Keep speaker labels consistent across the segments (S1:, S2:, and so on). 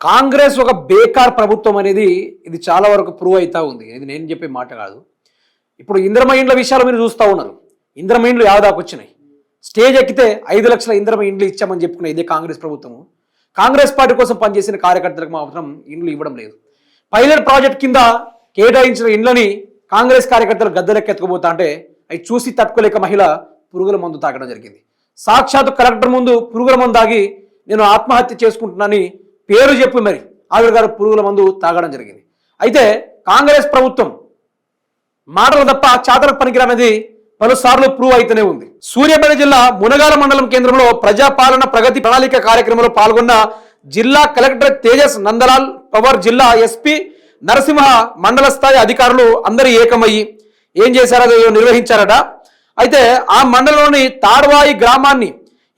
S1: కాంగ్రెస్ ఒక బేకార్ ప్రభుత్వం అనేది ఇది చాలా వరకు ప్రూవ్ అవుతా ఉంది. ఇది నేను చెప్పే మాట కాదు. ఇప్పుడు ఇంద్రమ ఇండ్ల విషయాలు మీరు చూస్తూ ఉన్నారు. ఇంద్రమ ఇండ్లు యావదాకు వచ్చినాయి. స్టేజ్ ఎక్కితే 5 లక్షల ఇంద్రమ ఇండ్లు ఇచ్చామని చెప్పుకునే ఇదే కాంగ్రెస్ ప్రభుత్వము. కాంగ్రెస్ పార్టీ కోసం పనిచేసిన కార్యకర్తలకు మాత్రం ఇండ్లు ఇవ్వడం లేదు. పైలట్ ప్రాజెక్ట్ కింద కేటాయించిన ఇండ్లని కాంగ్రెస్ కార్యకర్తలు గద్దెలెక్కెత్తుకుపోతా అంటే అవి చూసి తట్టుకోలేక మహిళ పురుగుల మందు తాగడం జరిగింది. సాక్షాత్ కలెక్టర్ ముందు పురుగుల మందు తాగి నేను ఆత్మహత్య చేసుకుంటున్నానని పేరు చెప్పి మరి ఆవిడ గారు పురుగుల మందు తాగడం జరిగింది. అయితే కాంగ్రెస్ ప్రభుత్వం మాటలు తప్ప చాతలకు పనికిరానిది పలుసార్లు ప్రూవ్ అయితేనే ఉంది. సూర్యాపేట జిల్లా మునగాల మండలం కేంద్రంలో ప్రజాపాలన ప్రగతి ప్రణాళిక కార్యక్రమంలో పాల్గొన్న జిల్లా కలెక్టర్ తేజస్ నందలాల్ పవర్, జిల్లా ఎస్పీ నరసింహ, మండల స్థాయి అధికారులు అందరూ ఏకమయ్యి ఏం చేశారో నిర్వహించారట. అయితే ఆ మండలంలోని తాడ్వాయి గ్రామాన్ని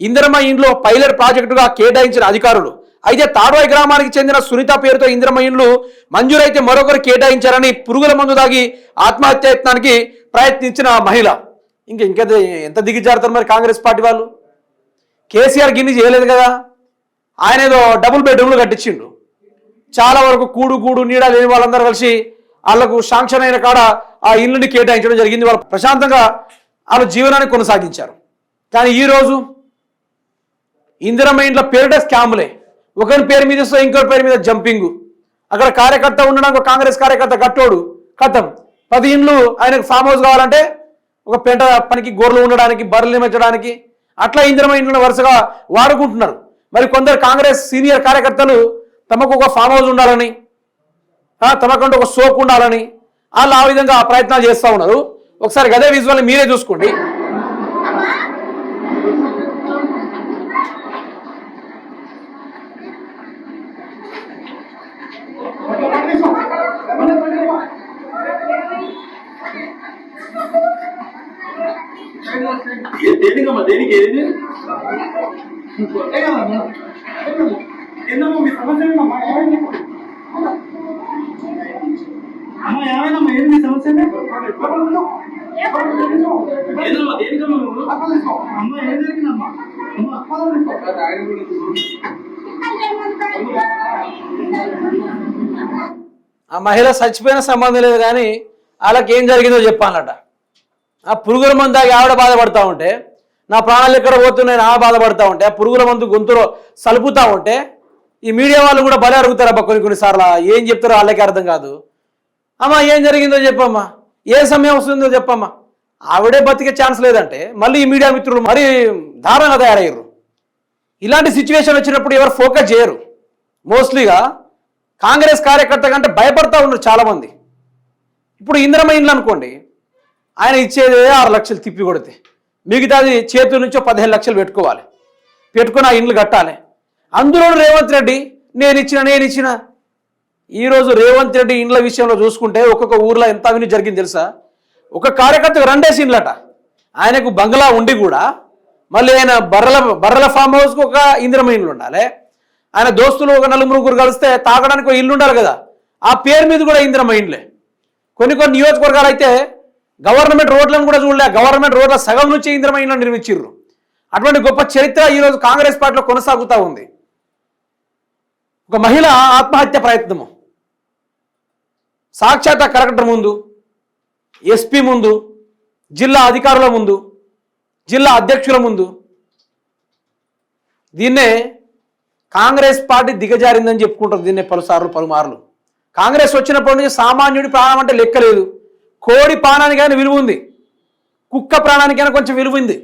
S1: ఇందిరమ్మ ఇండ్లు పైలట్ ప్రాజెక్టుగా కేటాయించిన అధికారులు, అయితే తాడ్వాయి గ్రామానికి చెందిన సునీత పేరుతో ఇందిరమ్మ ఇండ్లు మంజూరైతే మరొకరు కేటాయించారని పురుగుల మందు దాగి ఆత్మహత్యయత్నానికి ప్రయత్నించిన మహిళ. ఇంకా ఎంత దిగిజారుతారు మరి కాంగ్రెస్ పార్టీ వాళ్ళు. కేసీఆర్ గిన్ని చేయలేదు కదా, ఆయన ఏదో డబుల్ బెడ్రూమ్లు కట్టించిండు. చాలా వరకు కూడు నీడ లేని వాళ్ళందరూ కలిసి వాళ్ళకు శాంక్షన్ అయిన కాడ ఆ ఇల్లుని కేటాయించడం జరిగింది. వాళ్ళు ప్రశాంతంగా వాళ్ళ జీవనాన్ని కొనసాగించారు. కానీ ఈరోజు ఇందిరమ్మ ఇంట్లో పేరిట స్కాములే. ఒకరి పేరు మీద ఇస్తే ఇంకొకరి పేరు మీద జంపింగు. అక్కడ కార్యకర్త ఉండడానికి కాంగ్రెస్ కార్యకర్త కట్టోడు కథం 10 ఇండ్లు ఆయనకు ఫామ్ హౌస్ కావాలంటే ఒక పెంట పనికి గొర్రెలు ఉండడానికి, బర్రెలు నియమించడానికి అట్లా ఇందిరమ్మ ఇండ్లను వరుసగా వాడుకుంటున్నారు. మరి కొందరు కాంగ్రెస్ సీనియర్ కార్యకర్తలు తమకు ఒక ఫామ్ హౌస్ ఉండాలని, తమకంటూ ఒక సోప్ ఉండాలని వాళ్ళు ఆ విధంగా ప్రయత్నాలు చేస్తూ ఉన్నారు. ఒకసారి అదే విజువల్ మీరే చూసుకోండి.
S2: దేనికి ఏది ఏందమ్మా మీ సమస్య ఏందమ్మా? అమ్మా ఏమైందమ్మా? ఏంది మీ సమస్య? ఏదమ్మా దేనికమ్మా నువ్వు? అమ్మా ఏం జరిగిందమ్మా?
S1: ఆ మహిళ చచ్చిపోయిన సంబంధం లేదు, కానీ వాళ్ళకి ఏం జరిగిందో చెప్పాలట. ఆ పురుగుల మందు దాకా ఆవిడ బాధపడతా ఉంటే, నా ప్రాణాలు ఎక్కడ పోతున్నాయి నా బాధపడతా ఉంటే, ఆ పురుగుల మందు గొంతులో సలుపుతూ ఉంటే ఈ మీడియా వాళ్ళు కూడా బలి అడుగుతారబ్బా కొన్నిసార్లు. ఏం చెప్తారో వాళ్ళకి అర్థం కాదు. అమ్మా ఏం జరిగిందో చెప్పమ్మా, ఏ సమయం వస్తుందో చెప్పమ్మా. ఆవిడే బతికే ఛాన్స్ లేదంటే మళ్ళీ ఈ మీడియా మిత్రులు మరీ దారుణంగా తయారయ్యారు. ఇలాంటి సిచ్యువేషన్ వచ్చినప్పుడు ఎవరు ఫోకస్ చేయరు. మోస్ట్లీగా కాంగ్రెస్ కార్యకర్త కంటే భయపడతా ఉన్నారు చాలామంది. ఇప్పుడు ఇందిరమ్మ ఇండ్లు అనుకోండి, ఆయన ఇచ్చేదే 6 లక్షలు తిప్పి కొడితే మిగతాది చేతుల నుంచో 15 లక్షలు పెట్టుకొని ఆ ఇండ్లు కట్టాలి. అందులో రేవంత్ రెడ్డి నేను ఇచ్చిన ఈరోజు రేవంత్ రెడ్డి ఇండ్ల విషయంలో చూసుకుంటే ఒక్కొక్క ఊర్లో ఎంత అవినీతి జరిగింది తెలుసా? ఒక కార్యకర్తకు 2 ఇండ్లట. ఆయనకు బంగ్లా ఉండి కూడా మళ్ళీ ఆయన బర్రెల ఫామ్ హౌస్కి ఒక ఇందిరమ్మ ఇండ్లు ఉండాలి. ఆయన దోస్తులు ఒక 4-3 కలిస్తే తాగడానికి ఒక ఇల్లు ఉండాలి కదా, ఆ పేరు మీద కూడా ఇందిరమ్మ ఇండ్లే. కొన్ని నియోజకవర్గాలు అయితే గవర్నమెంట్ రోడ్లను కూడా చూడలే, గవర్నమెంట్ రోడ్ల సగం నుంచి ఇందిరమ్మ ఇండ్లను నిర్మించారు. అటువంటి గొప్ప చరిత్ర ఈరోజు కాంగ్రెస్ పార్టీలో కొనసాగుతూ ఉంది. ఒక మహిళ ఆత్మహత్య ప్రయత్నము సాక్షాత్ కలెక్టర్ ముందు, ఎస్పీ ముందు, జిల్లా అధికారుల ముందు, జిల్లా అధ్యక్షుల ముందు. దీన్నే కాంగ్రెస్ పార్టీ దిగజారిందని చెప్పుకుంటారు. దీన్నే పలుమార్లు కాంగ్రెస్ వచ్చినప్పటి నుంచి సామాన్యుడి ప్రాణం అంటే లెక్కలేదు. కోడి ప్రాణానికైనా విలువ ఉంది, కుక్క ప్రాణానికైనా కొంచెం విలువ ఉంది,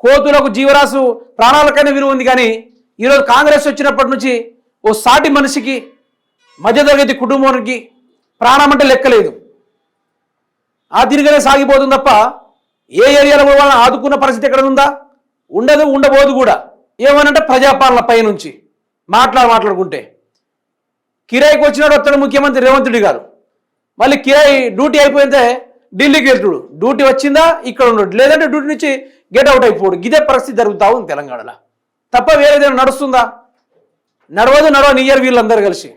S1: కోతులకు జీవరాశు ప్రాణాలకైనా విలువ ఉంది. కానీ ఈరోజు కాంగ్రెస్ వచ్చినప్పటి నుంచి ఓ సాటి మనిషికి, మధ్యతరగతి కుటుంబానికి ప్రాణం అంటే లెక్కలేదు. ఆ తిరిగినే సాగిపోతుంది తప్ప ఏ ఏరియాలో వాళ్ళని ఆదుకున్న పరిస్థితి ఎక్కడ ఉందా? ఉండబోదు కూడా. ఏమనంటే ప్రజాపాలన పైనుంచి మాట్లాడుకుంటే కిరాయికి వచ్చినాడు వస్తాడు ముఖ్యమంత్రి రేవంత్ రెడ్డి గారు. మళ్ళీ కిరాయి డ్యూటీ అయిపోయితే ఢిల్లీకి వెళ్తుడు, డ్యూటీ వచ్చిందా ఇక్కడ ఉండడు, లేదంటే డ్యూటీ నుంచి గెట్ అవుట్ అయిపోడు. ఇదే పరిస్థితి జరుగుతూ ఉంది తెలంగాణలో. తప్ప వేరేదైనా నడుస్తుందా? నడవనియ్యారు వీళ్ళందరూ కలిసి.